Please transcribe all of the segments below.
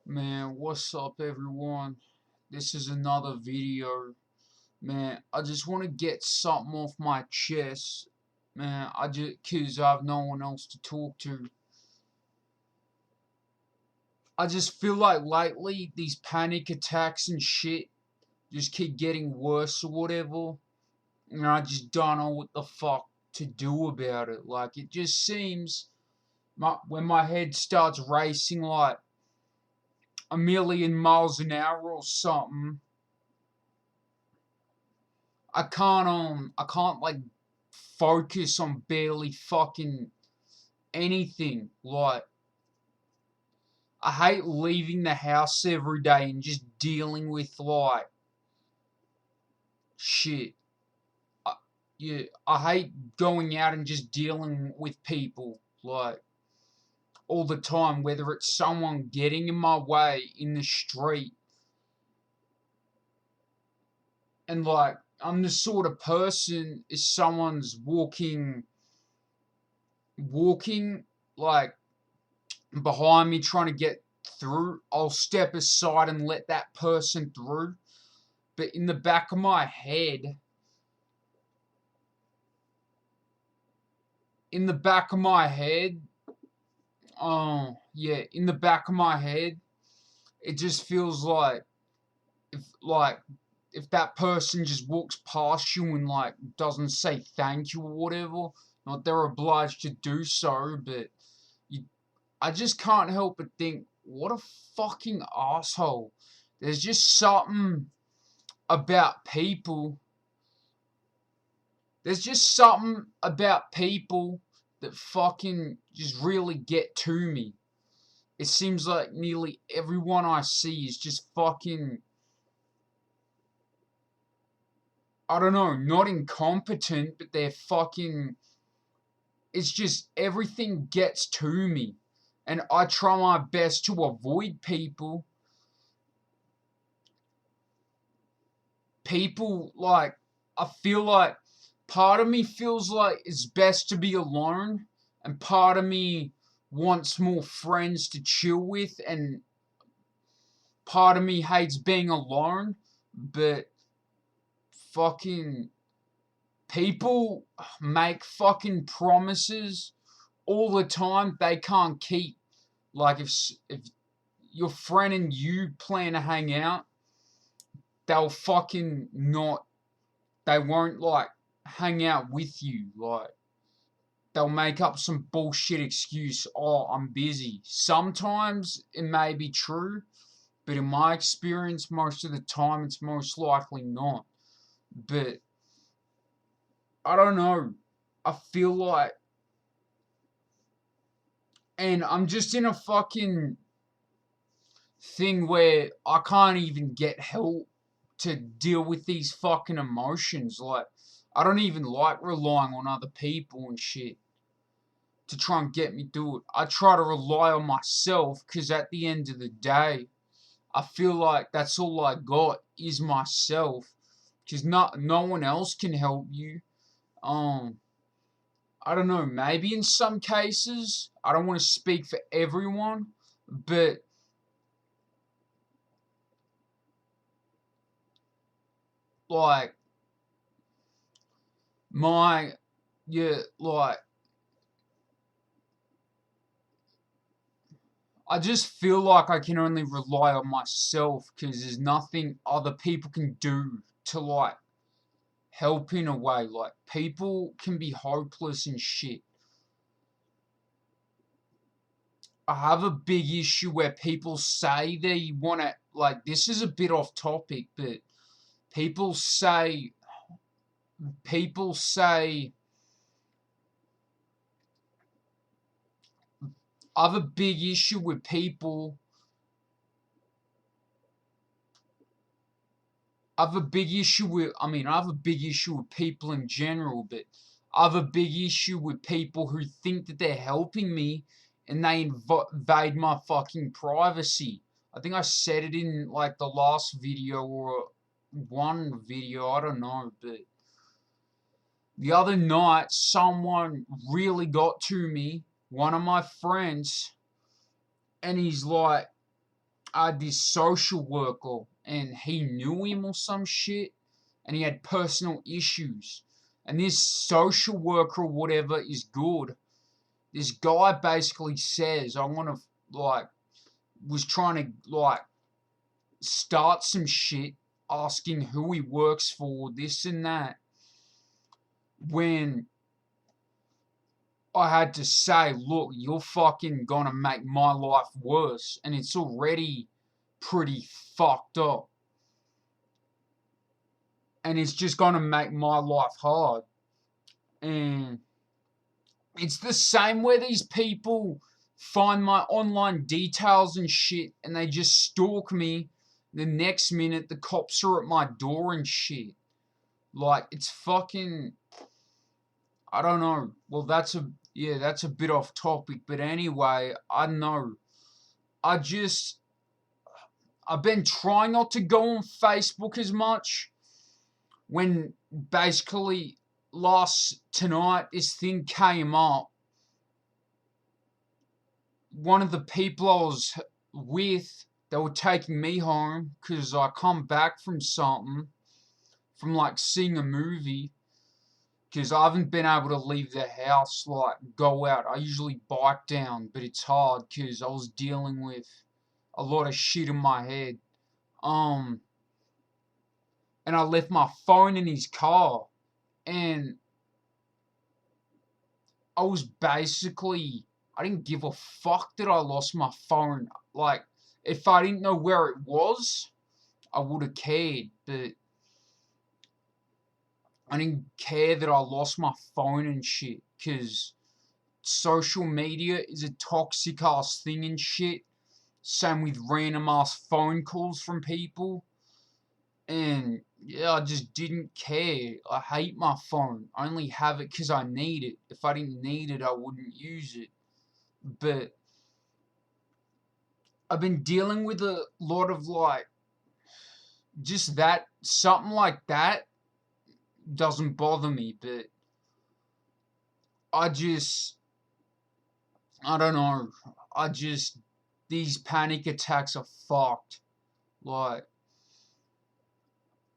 Man, what's up everyone? This is another video. Man, I just want to get something off my chest. Man, cause I have no one else to talk to. I just feel like lately these panic attacks and shit just keep getting worse or whatever. And I just don't know what the fuck to do about it. Like, it just seems when my head starts racing like a million miles an hour or something, I can't like focus on barely fucking anything. Like, I hate leaving the house every day and just dealing with like shit. I, yeah, I hate going out and just dealing with people like all the time, whether it's someone getting in my way in the street, and like I'm the sort of person if someone's walking like behind me trying to get through, I'll step aside and let that person through. But in the back of my head, in the back of my head, yeah, in the back of my head, it just feels if like if that person just walks past you and like doesn't say thank you or whatever, not they're obliged to do so, but you I just can't help but think, what a fucking asshole. There's just something about people. There's just something about people that fucking just really get to me. It seems like nearly everyone I see is just fucking, I don't know, not incompetent, but they're fucking, it's just everything gets to me. And I try my best to avoid people. Like, I feel like part of me feels like it's best to be alone, and part of me wants more friends to chill with, and part of me hates being alone, but fucking people make fucking promises all the time they can't keep. Like, if your friend and you plan to hang out, they'll fucking not, they won't like hang out with you. Like, they'll make up some bullshit excuse. Oh, I'm busy. Sometimes it may be true, but in my experience, most of the time, it's most likely not. But I don't know. I feel like, and I'm just in a fucking thing where I can't even get help to deal with these fucking emotions. Like, I don't even like relying on other people and shit to try and get me through it. I try to rely on myself, because at the end of the day, I feel like that's all I got is myself, because no one else can help you. I don't know, maybe in some cases, I don't want to speak for everyone, but like my yeah, like I just feel like I can only rely on myself, because there's nothing other people can do to like help in a way. Like, people can be hopeless and shit. I have a big issue where people say they want to, like, this is a bit off topic, but people say, people say, I have a big issue with people. I have a big issue with, I have a big issue with people in general, but I have a big issue with people who think that they're helping me and they invade my fucking privacy. I think I said it in like the last video or one video, I don't know, but the other night someone really got to me, one of my friends, and he's like, I had this social worker, and he knew him or some shit, and he had personal issues. And this social worker or whatever is good. This guy basically says, I want to, like, was trying to, like, start some shit, asking who he works for, this and that. When I had to say, look, you're fucking gonna make my life worse, and it's already pretty fucked up. And it's just gonna make my life hard. And it's the same where these people find my online details and shit, and they just stalk me. The next minute, the cops are at my door and shit. Like, it's fucking, I don't know. Well, that's a bit off topic, but anyway, I know. I just, I've been trying not to go on Facebook as much. When basically tonight, this thing came up. One of the people I was with, they were taking me home because I come back from something, from like seeing a movie, because I haven't been able to leave the house, like go out. I usually bike down, but it's hard because I was dealing with a lot of shit in my head. Um, and I left my phone in his car, and I was basically, I didn't give a fuck that I lost my phone. Like, if I didn't know where it was, I would have cared, but I didn't care that I lost my phone and shit, because social media is a toxic ass thing and shit. Same with random ass phone calls from people. And yeah, I just didn't care. I hate my phone. I only have it because I need it. If I didn't need it, I wouldn't use it. But I've been dealing with a lot of like, just that, something like that doesn't bother me, but I just, I don't know. These panic attacks are fucked. Like,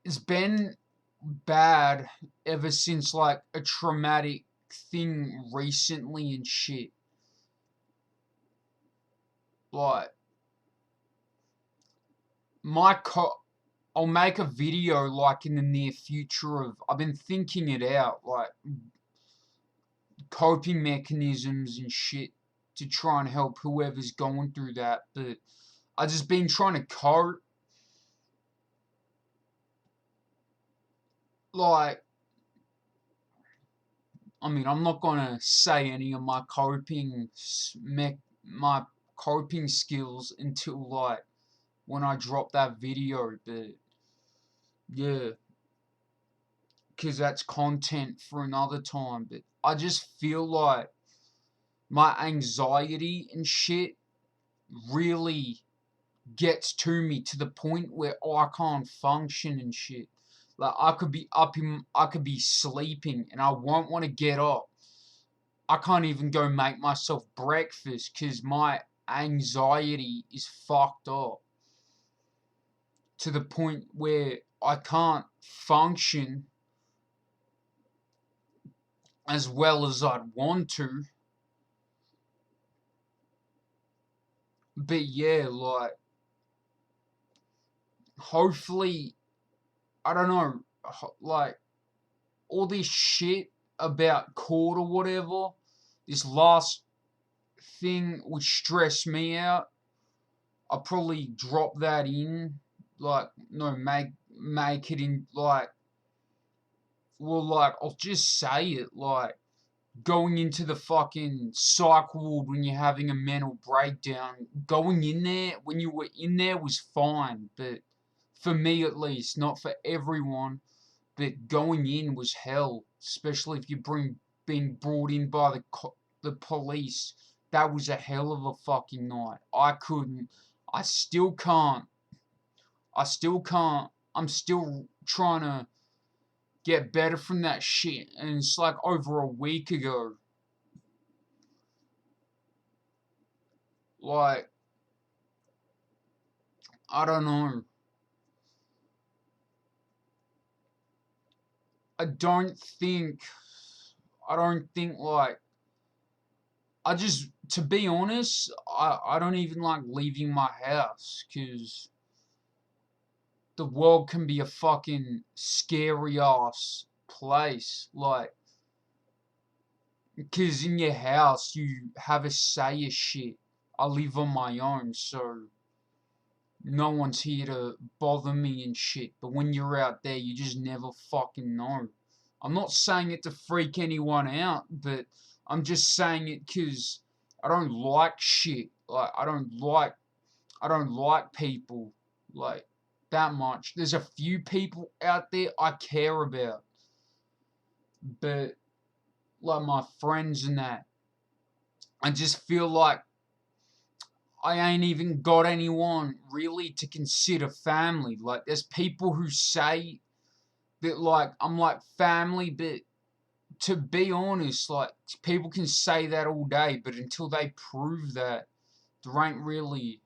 it's been bad ever since like a traumatic thing recently and shit. Like, I'll make a video like in the near future of, I've been thinking it out, like coping mechanisms and shit to try and help whoever's going through that. But I just been trying to cope. Like, I mean, I'm not gonna say any of my my coping skills until like when I drop that video. But yeah, because that's content for another time. But I just feel like my anxiety and shit really gets to me to the point where I can't function and shit. Like, I could be sleeping and I won't want to get up. I can't even go make myself breakfast because my anxiety is fucked up to the point where I can't function as well as I'd want to. But yeah, like, hopefully, I don't know, like, all this shit about court or whatever, this last thing would stress me out. I'll probably drop that in, like, no, make it in, like, well, like, I'll just say it, like, going into the fucking psych ward when you're having a mental breakdown, going in there, when you were in there was fine, but for me at least, not for everyone, but going in was hell, especially if you're being brought in by the police. That was a hell of a fucking night. I couldn't, I still can't, I'm still trying to get better from that shit, and it's like over a week ago. Like, I don't know. I don't think, I don't think like, I just, to be honest, I don't even like leaving my house, because the world can be a fucking scary ass place. Like, because in your house, you have a say of shit. I live on my own, so no one's here to bother me and shit. But when you're out there, you just never fucking know. I'm not saying it to freak anyone out, but I'm just saying it because I don't like shit. Like, I don't like people like that much. There's a few people out there I care about, but like my friends and that, I just feel like I ain't even got anyone really to consider family. Like, there's people who say that, like, I'm like family, but to be honest, like, people can say that all day, but until they prove that, there ain't really,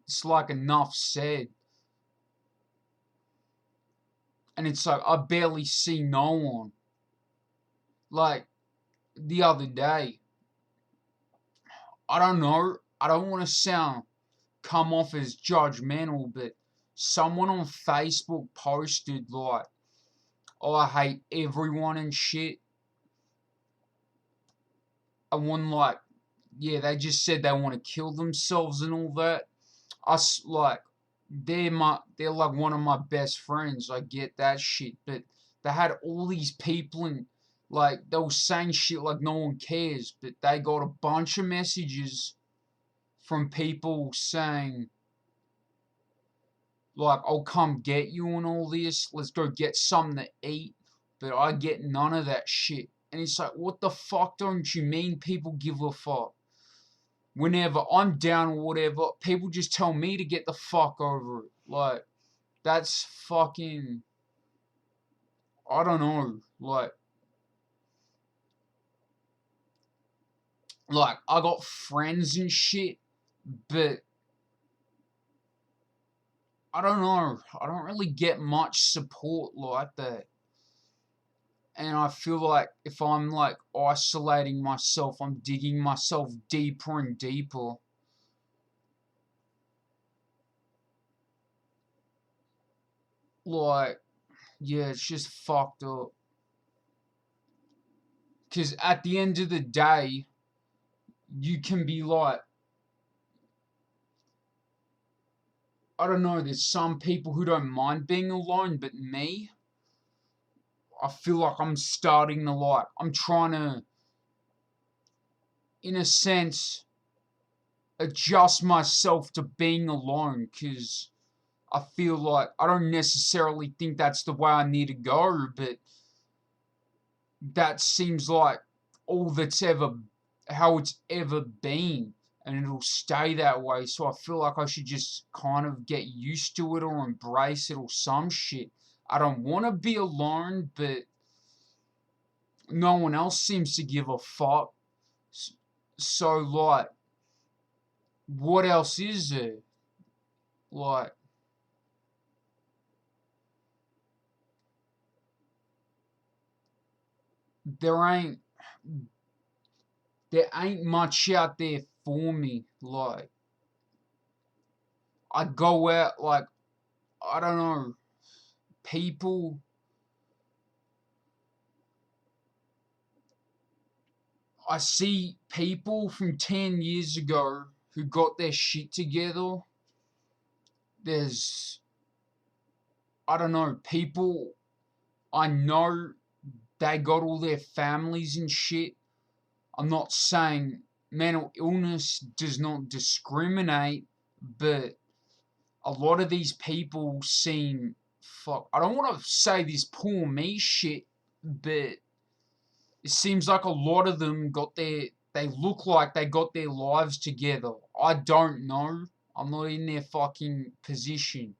it's like enough said. And it's like, I barely see no one. Like, the other day, I don't know, I don't want to come off as judgmental, but someone on Facebook posted, like, oh, I hate everyone and shit. And one, like, yeah, they just said they want to kill themselves and all that. Like, they're like one of my best friends. I get that shit, but they had all these people and, like, they were saying shit like no one cares, but they got a bunch of messages from people saying, like, I'll come get you and all this. Let's go get something to eat. But I get none of that shit. And it's like, what the fuck don't you mean people give a fuck? Whenever I'm down or whatever, people just tell me to get the fuck over it. Like, that's fucking, I don't know. Like, I got friends and shit, but I don't know. I don't really get much support like that. And I feel like if I'm like isolating myself, I'm digging myself deeper and deeper. Like, yeah, it's just fucked up. Because at the end of the day, you can be like, I don't know, there's some people who don't mind being alone, but me, I feel like I'm starting to like, I'm trying to, in a sense, adjust myself to being alone, because I feel like I don't necessarily think that's the way I need to go, but that seems like all that's ever, how it's ever been, and it'll stay that way. So I feel like I should just kind of get used to it or embrace it or some shit. I don't want to be alone, but no one else seems to give a fuck. So, like, what else is there? Like, there ain't there ain't much out there for me. Like, I go out, like, I don't know, people, I see people from 10 years ago who got their shit together. There's, I don't know, people I know, they got all their families and shit. I'm not saying mental illness does not discriminate, but a lot of these people seem, fuck, I don't want to say this poor me shit, but it seems like a lot of them they look like they got their lives together. I don't know. I'm not in their fucking position.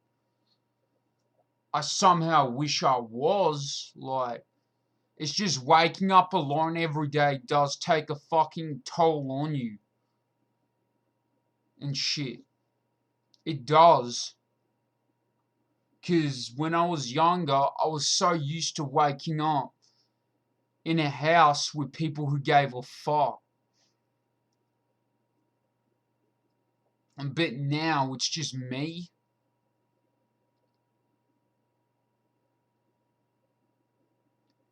I somehow wish I was. Like, it's just waking up alone every day does take a fucking toll on you and shit. It does. Because when I was younger, I was so used to waking up in a house with people who gave a fuck. But now it's just me.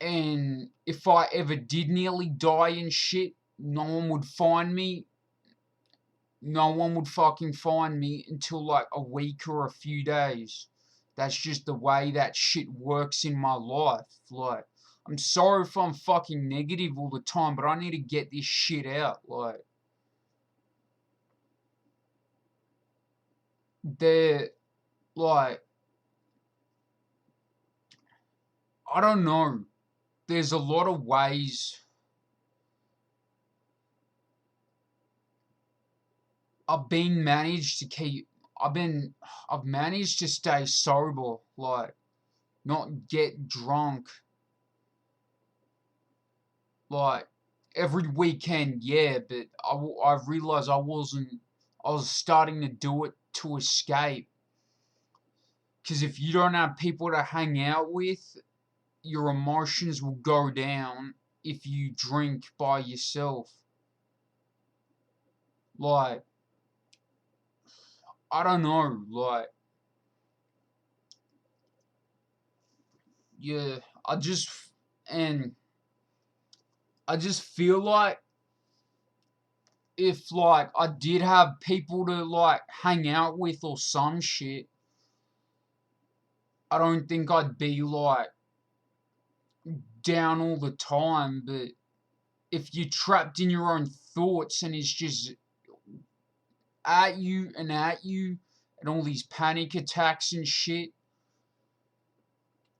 And if I ever did nearly die and shit, no one would find me. No one would fucking find me until like a week or a few days. That's just the way that shit works in my life. Like, I'm sorry if I'm fucking negative all the time, but I need to get this shit out. Like, they're like, I don't know. There's a lot of ways I've been managed to keep. I've managed to stay sober. Like, not get drunk. Like, every weekend, yeah, but I realized I was starting to do it to escape. Because if you don't have people to hang out with, your emotions will go down if you drink by yourself. Like, I don't know, like, yeah, and I just feel like if, like, I did have people to, like, hang out with or some shit, I don't think I'd be, like, down all the time, but if you're trapped in your own thoughts and it's just at you and all these panic attacks and shit,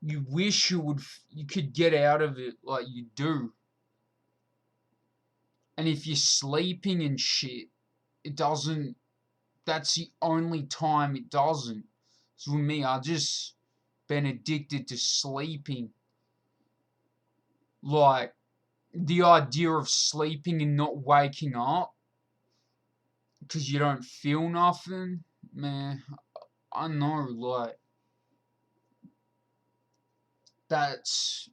you wish you could get out of it like you do. And if you're sleeping and shit, it doesn't, that's the only time it doesn't. So with me, I just been addicted to sleeping. Like, the idea of sleeping and not waking up because you don't feel nothing, man, I know, like, that's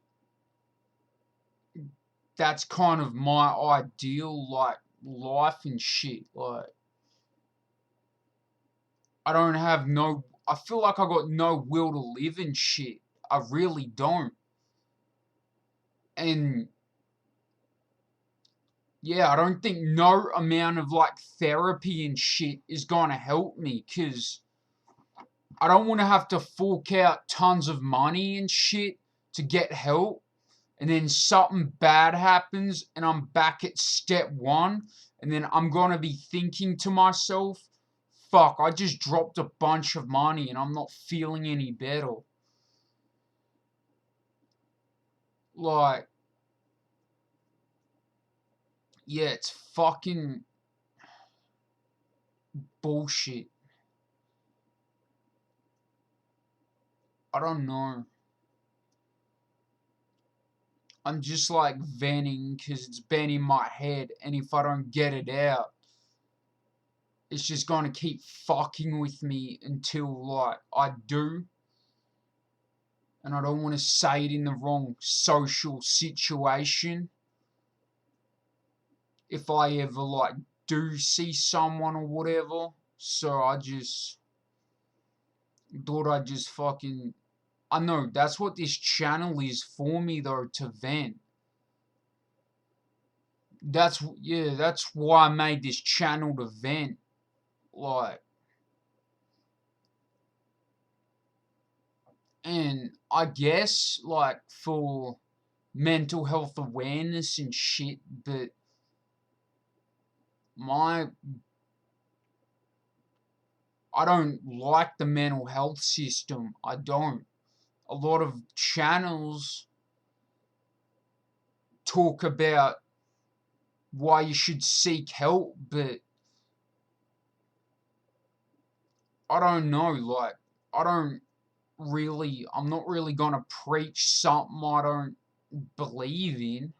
that's kind of my ideal, like, life and shit. Like, I feel like I got no will to live and shit. I really don't. And yeah, I don't think no amount of like therapy and shit is gonna help me, because I don't want to have to fork out tons of money and shit to get help, and then something bad happens and I'm back at step one, and then I'm gonna be thinking to myself, fuck, I just dropped a bunch of money and I'm not feeling any better. Like, yeah, it's fucking bullshit. I don't know. I'm just like venting because it's been in my head, and if I don't get it out, it's just gonna keep fucking with me until like I do. And I don't want to say it in the wrong social situation. If I ever like do see someone or whatever, so I just thought I'd just fucking. I know that's what this channel is for me though, to vent. That's why I made this channel, to vent. Like, and I guess like for mental health awareness and shit, but my I don't like the mental health system. I don't. A lot of channels talk about why you should seek help, but I don't know, like, I don't I'm not really gonna preach something I don't believe in.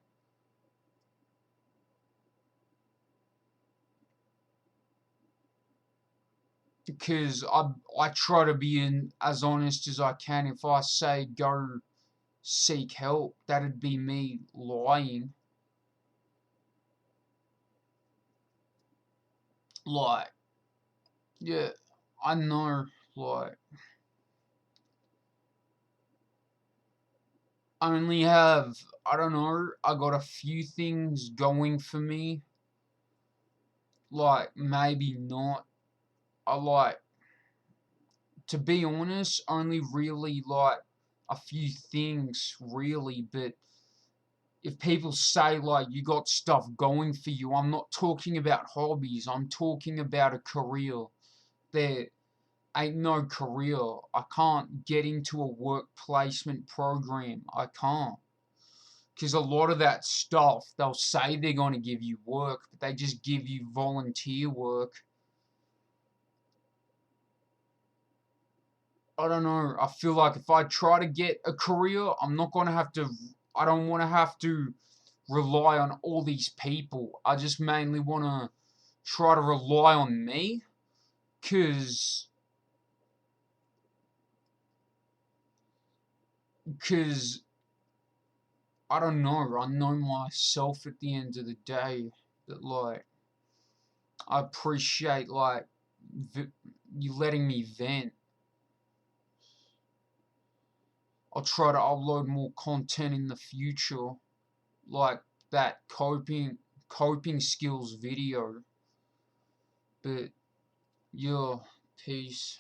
because I try to be as honest as I can. If I say go seek help, that'd be me lying. Like, yeah, I know, like, I only have, I don't know, I got a few things going for me. Like, maybe not. I like, to be honest, only really like a few things, really, but if people say like you got stuff going for you, I'm not talking about hobbies. I'm talking about a career. There ain't no career. I can't get into a work placement program. I can't. Because a lot of that stuff, they'll say they're going to give you work, but they just give you volunteer work. I don't know. I feel like if I try to get a career, I'm not going to have to, I don't want to have to rely on all these people. I just mainly want to try to rely on me, cause I don't know. I know myself at the end of the day that like I appreciate like you letting me vent. I'll try to upload more content in the future, like that coping skills video. But yeah, peace.